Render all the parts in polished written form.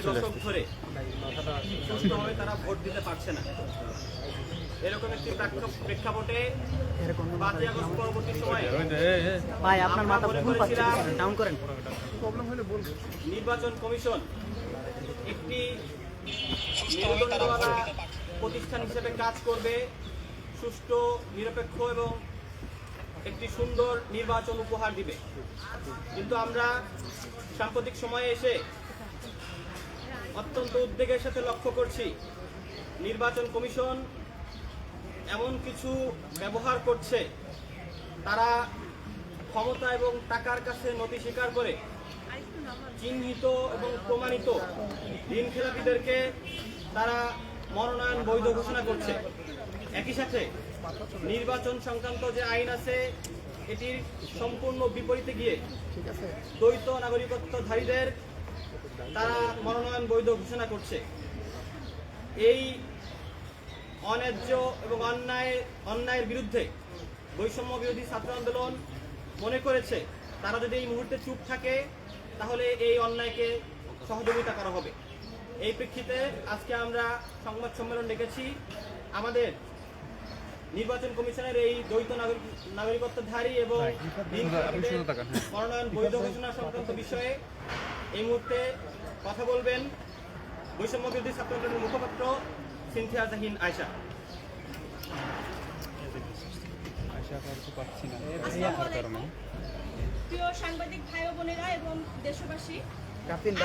দশক ধরে সুষ্ঠুভাবে তারা ভোট দিতে পারছে না। এরকম একটি প্রেক্ষাপটে 5ই আগস্ট পরবর্তী সময়ে আমরা মনে করেছিলাম নির্বাচন কমিশন একটি নির্দলীয়তা প্রতিষ্ঠান হিসেবে কাজ করবে, সুষ্ঠু, নিরপেক্ষ এবং একটি সুন্দর নির্বাচন উপহার দিবে। কিন্তু আমরা সাম্প্রতিক সময়ে এসে অত্যন্ত উদ্বেগের সাথে লক্ষ্য করছি নির্বাচন কমিশন এমন কিছু ব্যবহার করছে, তারা ক্ষমতা এবং টাকার কাছে নথি স্বীকার করে চিহ্নিত এবং প্রমাণিত ঋণখেলাপিদেরকে তারা মনোনয়ন বৈধ ঘোষণা করছে। একই সাথে নির্বাচন সংক্রান্ত যে আইন আছে এটির সম্পূর্ণ বিপরীতে গিয়ে দ্বৈত নাগরিকত্বধারীদের তারা মনোনয়ন বৈধ ঘোষণা করছে। এই অন্যায্য এবং অন্যায়ের বিরুদ্ধে বৈষম্য বিরোধী ছাত্র আন্দোলন মনে করেছে তারা যদি এই মুহূর্তে চুপ থাকে তাহলে এই অন্যায়কে সহযোগিতা করা হবে। এই প্রেক্ষিতে আজকে আমরা সংবাদ সম্মেলন ডেকেছি। আমাদের নির্বাচন কমিশনের এই দ্বৈত নাগরিকত্বধারী এবং মনোনয়ন বৈধ ঘোষণা সংক্রান্ত বিষয়ে এই মুহূর্তে কথা বলবেন বৈষম্য বিরোধী ছাত্র আন্দোলনের মুখপাত্র সিনথিয়া জাহিন আয়শা। প্রিয় সাংবাদিক ভাই বোনেরা এবং দেশবাসী,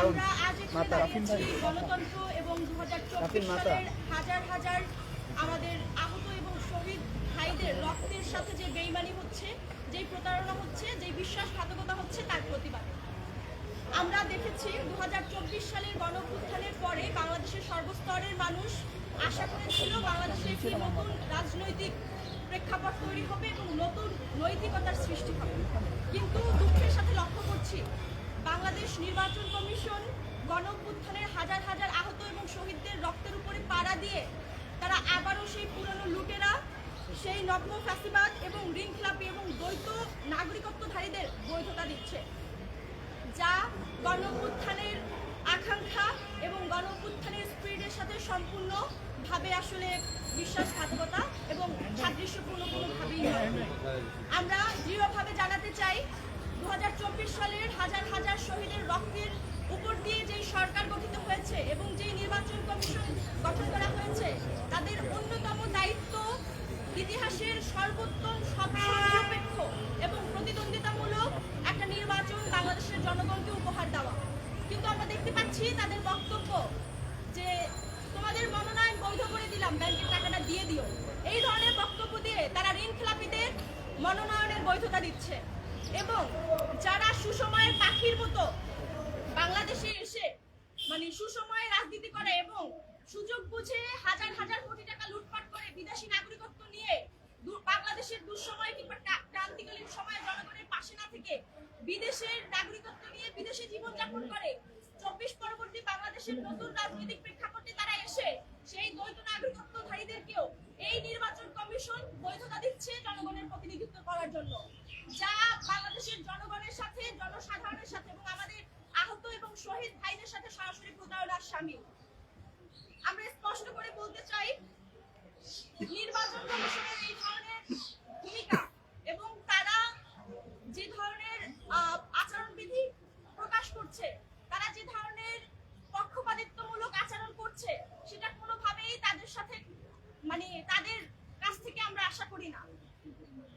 আমরা আজ গণতন্ত্র এবং 2024 সালের হাজার হাজার আমাদের আহত এবং শহীদ ভাইদের রক্তের সাথে যে বেইমানি হচ্ছে, যে প্রতারণা হচ্ছে, যে বিশ্বাসঘাতকতা হচ্ছে তার প্রতিবাদে আমরা দেখেছি 2024 সালের গণঅভ্যুত্থানের পরে বাংলাদেশের সর্বস্তরের মানুষ আশা করেছিল বাংলাদেশে একটি নতুন রাজনৈতিক প্রেক্ষাপট তৈরি হবে এবং নতুন নৈতিকতার সৃষ্টি হবে। কিন্তু দুঃখের সাথে লক্ষ্য করছি বাংলাদেশ নির্বাচন কমিশন গণঅভ্যুত্থানের হাজার হাজার আহত এবং শহীদদের রক্তের উপরে পাড়া দিয়ে তারা আবারও সেই পুরনো লুটেরা, সেই নগ্ন ফ্যাসিবাদ এবং ঋণখেলাপি এবং দ্বৈত নাগরিকত্বধারীদের বৈধতা দিচ্ছে, যা গণঅভ্যুত্থানের আকাঙ্ক্ষা এবং গণঅভ্যুত্থানের স্পিরিটের সাথে সম্পূর্ণভাবে আসলে বিশ্বাসঘাতকতা এবং সাদৃশ্যপূর্ণ কোনোভাবেই নয়। আমরা দৃঢ়ভাবে জানাতে চাই 2024 সালের হাজার হাজার শহীদের রক্তের উপর দিয়ে যেই সরকার গঠিত হয়েছে এবং যেই নির্বাচন কমিশন গঠন করা হয়েছে তাদের অন্যতম দায়িত্ব ইতিহাসের সর্বোত্তম নিরপেক্ষ এবং প্রতিদ্বন্দ্বিতামূলক একটা নির্বাচন বাংলাদেশের জনগণকে উপহার দেওয়া। কিন্তু আমরা দেখতে পাচ্ছি তাদের বক্তব্য যে তোমাদের মনোনয়ন বৈধ করে দিলাম, ব্যাংকের টাকাটা দিয়ে দিও, এই ধরনের বক্তব্য দিয়ে তারা ঋণখেলাপিদের মনোনয়নের বৈধতা দিচ্ছে। এবং যারা সুসময়ের পাখির মতো বাংলাদেশে এসে সুসময়ে রাজনীতি করে এবং সুযোগ বুঝে হাজার হাজার কোটি টাকা লুটপাট করে বিদেশি নাগরিকত্ব নিয়ে বাংলাদেশের দুঃসময় কিংবা ক্রান্তিকালীন সময়ে জনগণের পাশে না থেকে বিদেশের নাগরিকত্ব নিয়ে বিদেশে জীবনযাপন করে 24 পরবর্তী বাংলাদেশের নতুন রাজনৈতিক প্রেক্ষাপটে তারা এসে সেই দ্বৈত নাগরিকত্বধারীদেরকেও এই নির্বাচন কমিশন বৈধতা দিচ্ছে জনগণের প্রতিনিধিত্ব করার জন্য, যা বাংলাদেশের জনগণের সাথে, জনসাধারণের সাথে এবং আমাদের আহত এবং শহীদ ভাইদের সাথে সরাসরি প্রতারণার শামিল। আমরা স্পষ্ট করে বলতে চাই নির্বাচন কমিশনের এই ধরনের ভূমিকা এবং তারা যে ধরনের আচরণবিধি প্রকাশ করছে, তারা যে ধরনের পক্ষপাতিত্বমূলক আচরণ করছে সেটা কোনোভাবেই তাদের সাথে তাদের কাছ থেকে আমরা আশা করি না।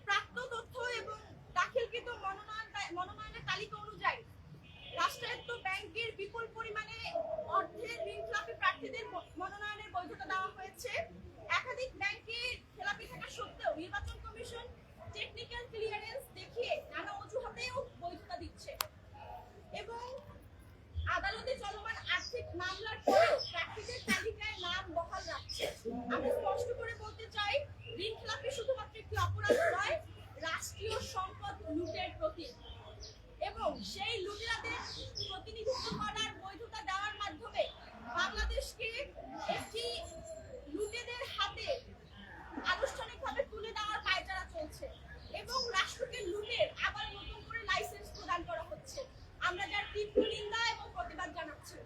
প্রাপ্ত তথ্য এবং দাখিলকৃত মনোনয়নের তালিকা অনুযায়ী রাষ্ট্রায়ত্ত ব্যাংকের বিপুল পরিমাণে অর্থের ঋণখেলাপি প্রার্থীদের মনোনয়নের বৈধতা দেওয়া হয়েছে। একাধিক ব্যাংকে খেলাপি থাকা সত্ত্বেও নির্বাচন কমিশন টেকনিক্যাল ক্লিয়ারেন্স দেখিয়ে নানা অজুহাতেও বৈধতা দিচ্ছে এবং আদালতে চলমান আর্থিক মামলার পরেও প্রার্থীদের তালিকায় নাম বহাল রাখছে। আমরা স্পষ্ট করে বলতে চাই ঋণখেলাপি শুধুমাত্র একটি অপরাধ নয়, রাষ্ট্রীয় সম্পদ লুটের প্রতীক এবং সেই লুটেরাদের প্রতিনিধিত্ব করার বৈধতা দেওয়ার মাধ্যমে বাংলাদেশকে একটি লুটেদের হাতে আনুষ্ঠানিকভাবে তুলে দেওয়ার পায়চারা চলছে এবং রাষ্ট্রকে লুটের আবার নতুন করে লাইসেন্স প্রদান করা হচ্ছে। আমরা যার তীব্র নিন্দা এবং প্রতিবাদ জানাচ্ছি।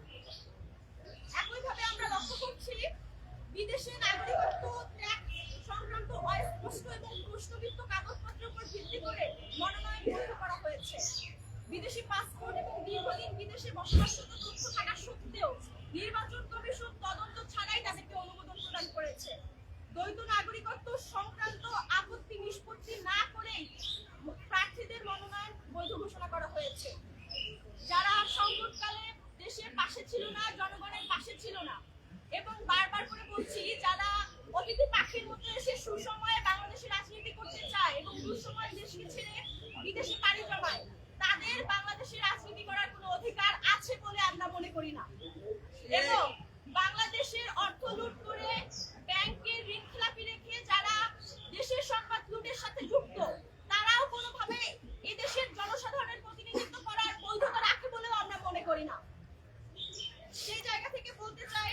বাংলাদেশে বসবাসরত তথ্য থাকা সত্ত্বেও নির্বাচন কমিশন তদন্ত ছাড়াই তাদেরকে অনুমোদন প্রদান করেছে। দ্বৈত নাগরিকত্ব সংক্রান্ত আপত্তি নিষ্পত্তি না করেই প্রার্থীদের মনোনয়ন বৈধ ঘোষণা করা হয়েছে। যারা সংকটকালে দেশের পাশে ছিল না, জনগণের পাশে ছিল না, এবং বারবার করে বলছি, যারা অতিথি পাখির মতো এসে সুসময়ে বাংলাদেশের রাজনীতি করতে চায় এবং দুঃসময়ে দেশকে ছেড়ে বিদেশে পাড়ি জমায়, তাদের বাংলাদেশের রাজনীতি করার কোনো অধিকার আছে বলে আমরা মনে করি না। এবং বাংলাদেশের অর্থ লুট করে ব্যাংকের ঋণ খেলাপি রেখে যারা দেশের সম্পদ লুটের সাথে যুক্ত, তারাও কোনোভাবে এদেশের জনসাধারণের প্রতিনিধিত্ব করার বৈধতা রাখে বলেও আমরা মনে করি না। সেই জায়গা থেকে বলতে চাই,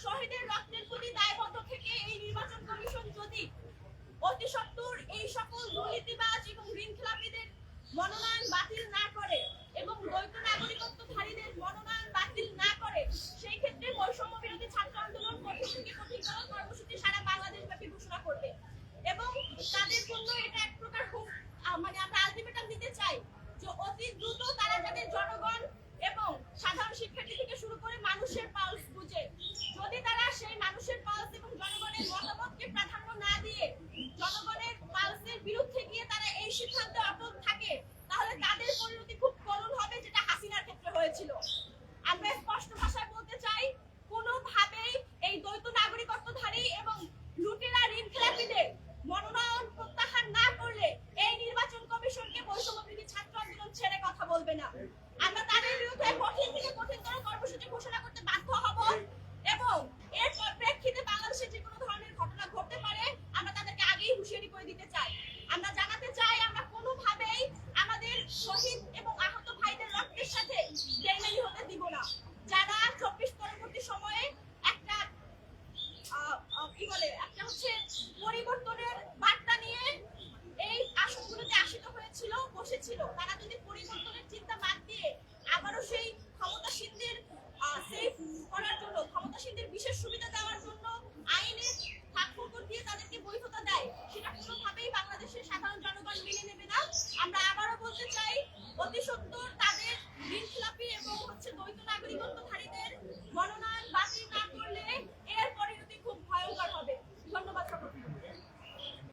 শহীদের রক্তের প্রতি দায়বদ্ধ থেকে এই নির্বাচন কমিশন যদি অতি সত্বর এই সকল দুর্নীতিবাজ এবং ঋণ খেলাপিদের মনোনয়ন বাতিল না করে এবং দ্বৈত নাগরিকত্বধারীদের মনোনয়ন বাতিল না করে, সেই ক্ষেত্রে বৈষম্য বিরোধী ছাত্র আন্দোলন কঠিন থেকে কঠিনতর কর্মসূচি সারা বাংলাদেশ ব্যাপী ঘোষণা করবে। এবং তাদের জন্য এটা এক প্রকার আমরা আলটিমেটাম দিতে চাই যে অতি দ্রুত তারা যাতে জনগণ এবং সাধারণ শিক্ষার্থী থেকে শুরু করে মানুষের পালস বুঝে, যদি তারা সেই মানুষের পালস এবং জনগণের মতামতকে প্রাধান্য না দিয়ে জনগণের পালসের বিরুদ্ধে গিয়ে তারা এই সিদ্ধান্তে অটল থাকে, তাহলে তাদের পরিণতি খুব করুণ হবে, যেটা হাসিনার ক্ষেত্রে হয়েছিল। আমরা স্পষ্ট ভাষায় বলতে চাই, কোনোভাবেই এই দ্বৈত নাগরিকত্বধারী এবং লুটেরা ঋণ খেলাপিদের মনোনয়ন প্রত্যাহার না করলে এই নির্বাচন কমিশনকে বৈষম্য বিরোধী ছাত্র আন্দোলন ছেড়ে কথা বলবে না। আমরা তাদের বিরুদ্ধে কঠিন থেকে কঠিনতর কর্মসূচি ঘোষণা করতে বাধ্য হব এবং এর প্রেক্ষিতে বাংলাদেশে যে কোনো ধরনের ঘটনা ঘটতে পারে আমরা তাদেরকে আগেই হুঁশিয়ারি করে দিতে চাই। আমরা জানাতে চাই, আমরা কোনোভাবেই আমাদের শহীদ এবং আহত ভাইদের রক্তের সাথে বেইমানি হতে দিব না। যারা 24 পরবর্তী সময়ে একটা পরিবর্তনের বার্তা নিয়ে এই আসনগুলোতে আসীন হয়েছিল, বসেছিল, তারা